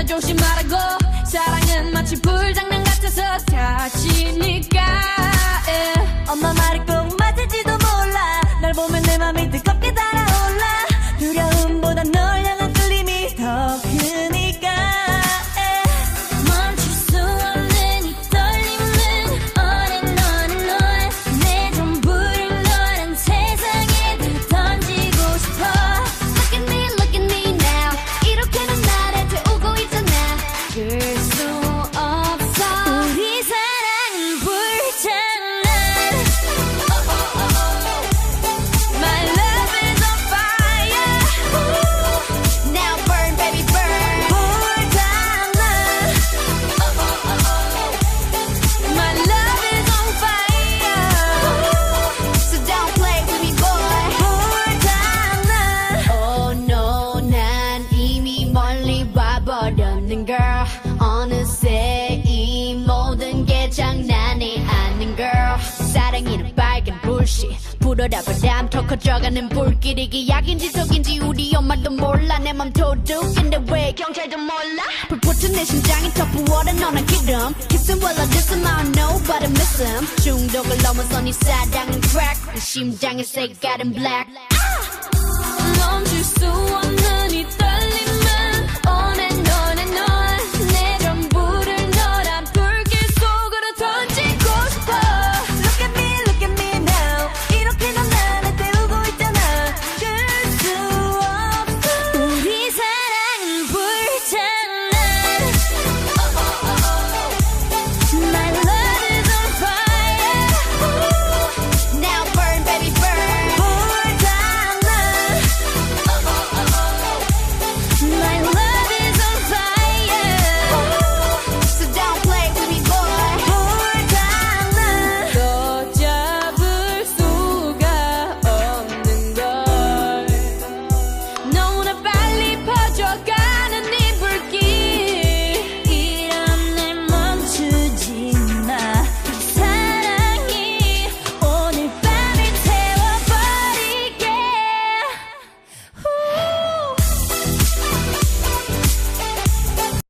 조심하라고 사랑은 마치 불장난 같아서 다치니까 엄마 말이 꼭 맞을지도 몰라 널 보면 내 맘이 뜨겁게 달아올라 두려움보다 널 향한 끌림이 더 크니까 멈출 수 없는 이 떨림은 on and on and on 내 전부를 너란 세상에 다 던지고 싶어 Look at me now 이렇게는 나를 태우고 있잖아 그럴 수 없어 우리 사랑은 불장난 Oh oh oh oh My love is on fire Ooh. Now burn baby burn 불장난 Oh oh oh oh My love is on fire Ooh. So don't play with me boy 불장난 Oh no 난 이미 멀리 와버렸는 girl 어느새 이 모든 게 장난이 아닌 girl 사랑이는 빨간 불씨 불어라 바람 더 커져가는 불길 이게 약인지 속인지 우리 엄마도 몰라 내 맘 도둑인데 왜 경찰도 몰라 불붙은 내 심장이 더 부어라 너는 기름 Kissing while I diss him I don't know but I miss him 중독을 넘어서 네 사랑은 crack 내 심장의 색깔은 black 멈출 수 없는